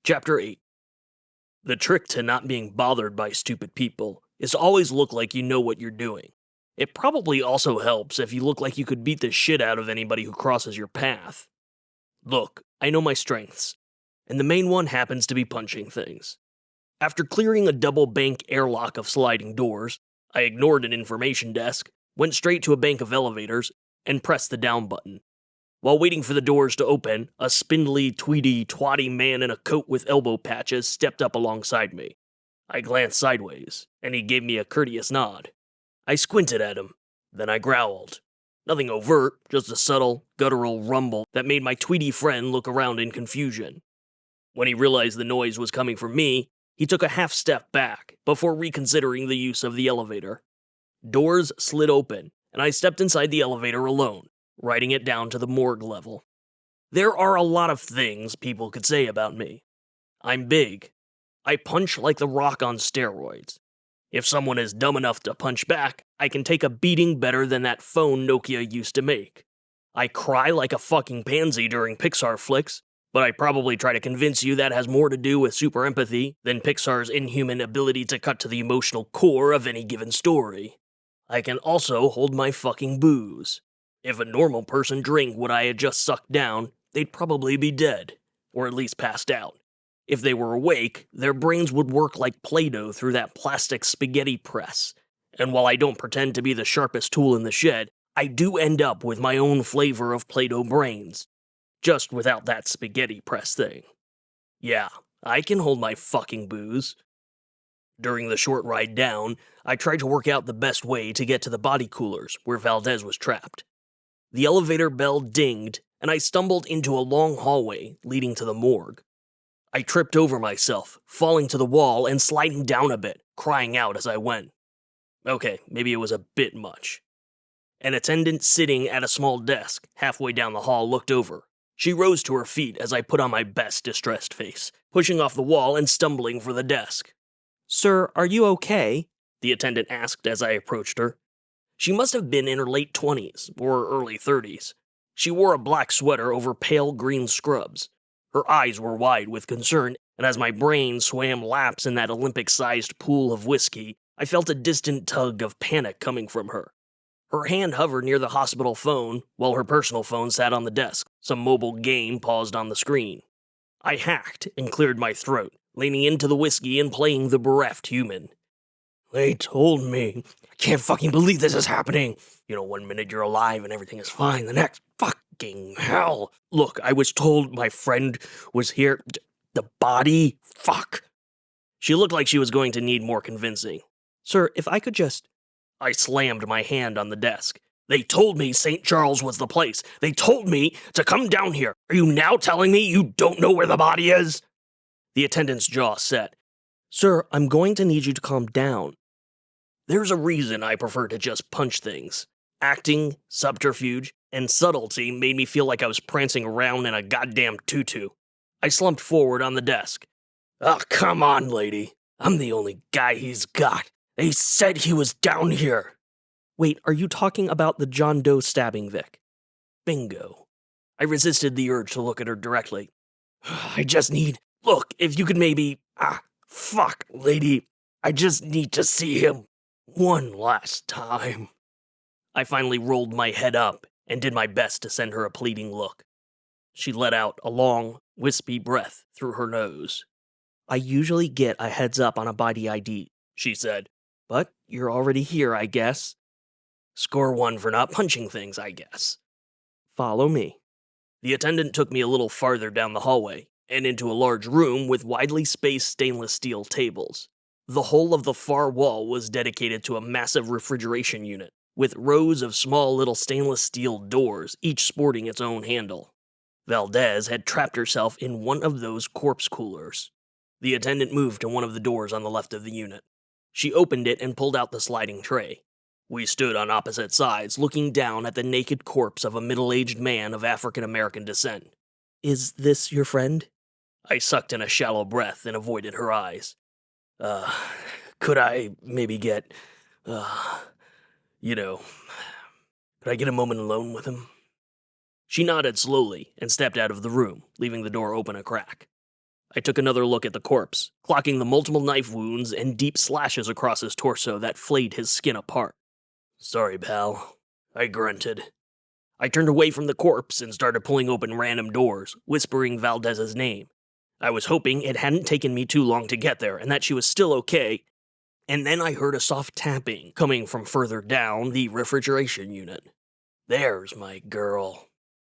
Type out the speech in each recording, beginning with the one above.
Chapter 8. The trick to not being bothered by stupid people is to always look like you know what you're doing. It probably also helps if you look like you could beat the shit out of anybody who crosses your path. Look, I know my strengths, and the main one happens to be punching things. After clearing a double bank airlock of sliding doors, I ignored an information desk, went straight to a bank of elevators, and pressed the down button. While waiting for the doors to open, a spindly, tweedy, twatty man in a coat with elbow patches stepped up alongside me. I glanced sideways, and he gave me a courteous nod. I squinted at him, then I growled. Nothing overt, just a subtle, guttural rumble that made my tweedy friend look around in confusion. When he realized the noise was coming from me, he took a half step back before reconsidering the use of the elevator. Doors slid open, and I stepped inside the elevator alone, riding it down to the morgue level. There are a lot of things people could say about me. I'm big. I punch like The Rock on steroids. If someone is dumb enough to punch back, I can take a beating better than that phone Nokia used to make. I cry like a fucking pansy during Pixar flicks, but I probably try to convince you that has more to do with super empathy than Pixar's inhuman ability to cut to the emotional core of any given story. I can also hold my fucking booze. If a normal person drank what I had just sucked down, they'd probably be dead, or at least passed out. If they were awake, their brains would work like Play-Doh through that plastic spaghetti press. And while I don't pretend to be the sharpest tool in the shed, I do end up with my own flavor of Play-Doh brains. Just without that spaghetti press thing. Yeah, I can hold my fucking booze. During the short ride down, I tried to work out the best way to get to the body coolers where Valdez was trapped. The elevator bell dinged, and I stumbled into a long hallway leading to the morgue. I tripped over myself, falling to the wall and sliding down a bit, crying out as I went. Okay, maybe it was a bit much. An attendant sitting at a small desk halfway down the hall looked over. She rose to her feet as I put on my best distressed face, pushing off the wall and stumbling for the desk. "Sir, are you okay?" the attendant asked as I approached her. She must have been in her late 20s, or early 30s. She wore a black sweater over pale green scrubs. Her eyes were wide with concern, and as my brain swam laps in that Olympic-sized pool of whiskey, I felt a distant tug of panic coming from her. Her hand hovered near the hospital phone, while her personal phone sat on the desk, some mobile game paused on the screen. I hacked and cleared my throat, leaning into the whiskey and playing the bereft human. "They told me. I can't fucking believe this is happening. You know, 1 minute you're alive and everything is fine, the next, fucking hell. Look, I was told my friend was here. The body? Fuck." She looked like she was going to need more convincing. "Sir, if I could just..." I slammed my hand on the desk. "They told me St. Charles was the place. They told me to come down here. Are you now telling me you don't know where the body is?" The attendant's jaw set. "Sir, I'm going to need you to calm down." There's a reason I prefer to just punch things. Acting, subterfuge, and subtlety made me feel like I was prancing around in a goddamn tutu. I slumped forward on the desk. "Oh, come on, lady. I'm the only guy he's got. They said he was down here." "Wait, are you talking about the John Doe stabbing, Vic?" Bingo. I resisted the urge to look at her directly. "I just need... Look, if you could maybe... fuck, lady. I just need to see him. One last time." I finally rolled my head up and did my best to send her a pleading look. She let out a long, wispy breath through her nose. "I usually get a heads up on a body ID," she said. "But you're already here, I guess." Score one for not punching things, I guess. "Follow me." The attendant took me a little farther down the hallway, and into a large room with widely spaced stainless steel tables. The whole of the far wall was dedicated to a massive refrigeration unit, with rows of small little stainless steel doors, each sporting its own handle. Valdez had trapped herself in one of those corpse coolers. The attendant moved to one of the doors on the left of the unit. She opened it and pulled out the sliding tray. We stood on opposite sides, looking down at the naked corpse of a middle-aged man of African-American descent. "Is this your friend?" I sucked in a shallow breath and avoided her eyes. Could I maybe get, could I get a moment alone with him?" She nodded slowly and stepped out of the room, leaving the door open a crack. I took another look at the corpse, clocking the multiple knife wounds and deep slashes across his torso that flayed his skin apart. "Sorry, pal," I grunted. I turned away from the corpse and started pulling open random doors, whispering Valdez's name. I was hoping it hadn't taken me too long to get there and that she was still okay, and then I heard a soft tapping coming from further down the refrigeration unit. "There's my girl."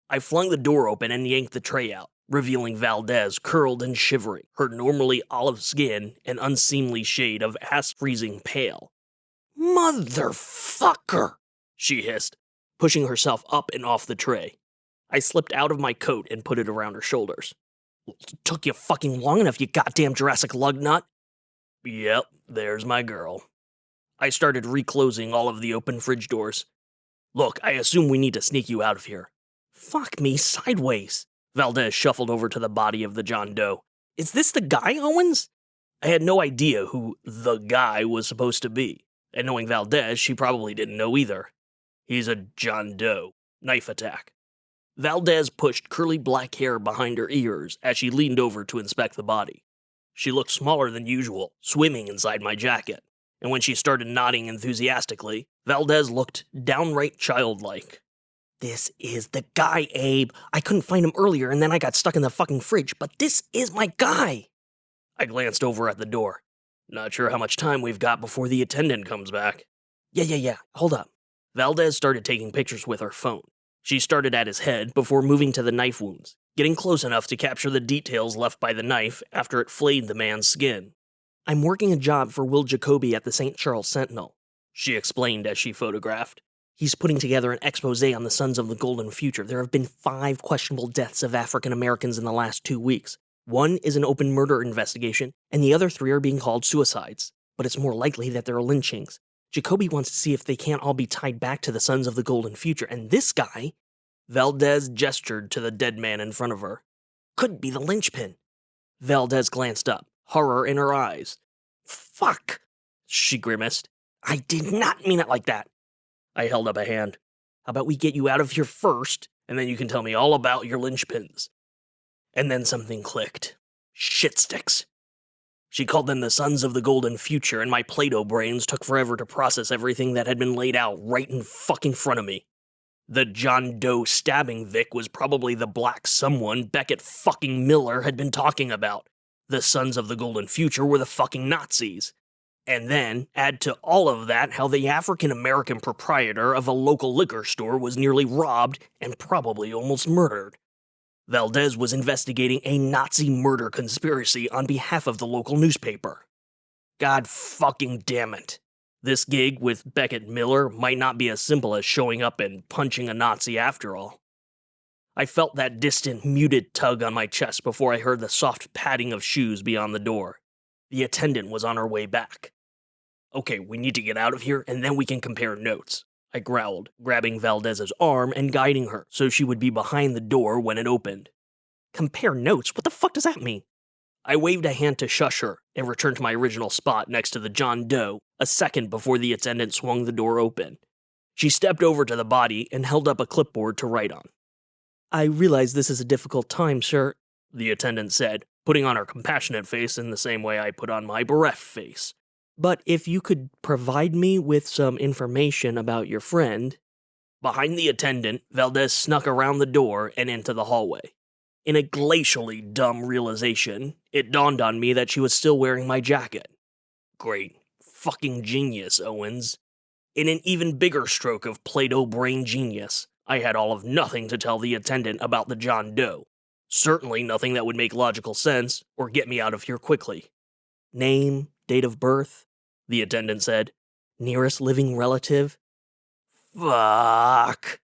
I flung the door open and yanked the tray out, revealing Valdez curled and shivering, her normally olive skin an unseemly shade of ass-freezing pale. "Motherfucker!" she hissed, pushing herself up and off the tray. I slipped out of my coat and put it around her shoulders. "Took you fucking long enough, you goddamn Jurassic lug nut." "Yep, there's my girl." I started reclosing all of the open fridge doors. "Look, I assume we need to sneak you out of here." "Fuck me sideways." Valdez shuffled over to the body of the John Doe. "Is this the guy, Owens?" I had no idea who the guy was supposed to be, and knowing Valdez, she probably didn't know either. "He's a John Doe. Knife attack." Valdez pushed curly black hair behind her ears as she leaned over to inspect the body. She looked smaller than usual, swimming inside my jacket, and when she started nodding enthusiastically, Valdez looked downright childlike. "This is the guy, Abe. I couldn't find him earlier and then I got stuck in the fucking fridge, but this is my guy." I glanced over at the door. "Not sure how much time we've got before the attendant comes back." Yeah. Hold up." Valdez started taking pictures with her phone. She started at his head before moving to the knife wounds, getting close enough to capture the details left by the knife after it flayed the man's skin. "I'm working a job for Will Jacoby at the St. Charles Sentinel," she explained as she photographed. "He's putting together an expose on the Sons of the Golden Future. There have been 5 questionable deaths of African Americans in the last 2 weeks. 1 is an open murder investigation, and the other 3 are being called suicides. But it's more likely that they're lynchings. Jacoby wants to see if they can't all be tied back to the Sons of the Golden Future, and this guy," Valdez gestured to the dead man in front of her, "could be the linchpin." Valdez glanced up, horror in her eyes. "Fuck," she grimaced. "I did not mean it like that." I held up a hand. "How about we get you out of here first, and then you can tell me all about your linchpins." And then something clicked. Shit sticks. She called them the Sons of the Golden Future, and my Play-Doh brains took forever to process everything that had been laid out right in fucking front of me. The John Doe stabbing Vic was probably the black someone Beckett fucking Miller had been talking about. The Sons of the Golden Future were the fucking Nazis. And then, add to all of that how the African-American proprietor of a local liquor store was nearly robbed and probably almost murdered. Valdez was investigating a Nazi murder conspiracy on behalf of the local newspaper. God fucking damn it. This gig with Beckett Miller might not be as simple as showing up and punching a Nazi after all. I felt that distant, muted tug on my chest before I heard the soft padding of shoes beyond the door. The attendant was on her way back. "Okay, we need to get out of here, and then we can compare notes," I growled, grabbing Valdez's arm and guiding her so she would be behind the door when it opened. "Compare notes? What the fuck does that mean?" I waved a hand to shush her and returned to my original spot next to the John Doe a second before the attendant swung the door open. She stepped over to the body and held up a clipboard to write on. "I realize this is a difficult time, sir," the attendant said, putting on her compassionate face in the same way I put on my bereft face. "But if you could provide me with some information about your friend." Behind the attendant, Valdez snuck around the door and into the hallway. In a glacially dumb realization, it dawned on me that she was still wearing my jacket. Great. Fucking genius, Owens. In an even bigger stroke of Play-Doh brain genius, I had all of nothing to tell the attendant about the John Doe. Certainly nothing that would make logical sense or get me out of here quickly. "Name, date of birth," the attendant said. "Nearest living relative." Fuck.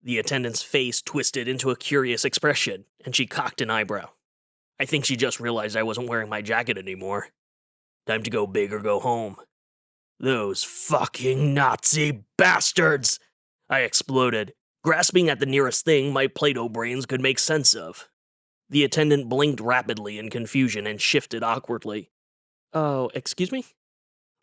The attendant's face twisted into a curious expression, and she cocked an eyebrow. I think she just realized I wasn't wearing my jacket anymore. Time to go big or go home. Those fucking Nazi bastards! I exploded, grasping at the nearest thing my Play-Doh brains could make sense of. The attendant blinked rapidly in confusion and shifted awkwardly. "Oh, excuse me?"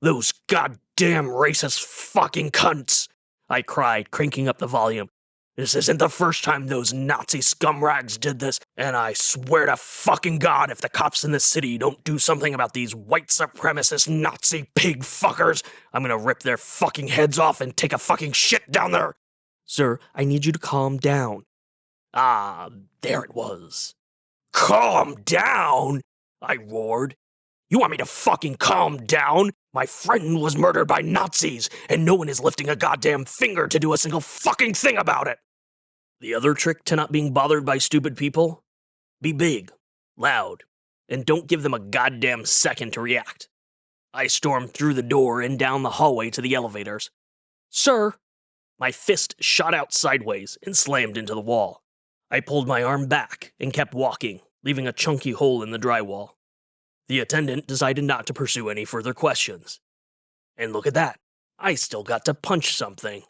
"Those goddamn racist fucking cunts!" I cried, cranking up the volume. This isn't the first time those Nazi scumrags did this, and I swear to fucking God if the cops in this city don't do something about these white supremacist Nazi pig fuckers, I'm gonna rip their fucking heads off and take a fucking shit down there. Sir, I need you to calm down. Ah, there it was. Calm down? I roared. You want me to fucking calm down? My friend was murdered by Nazis, and no one is lifting a goddamn finger to do a single fucking thing about it. The other trick to not being bothered by stupid people? Be big, loud, and don't give them a goddamn second to react. I stormed through the door and down the hallway to the elevators. Sir! My fist shot out sideways and slammed into the wall. I pulled my arm back and kept walking, leaving a chunky hole in the drywall. The attendant decided not to pursue any further questions. And look at that, I still got to punch something.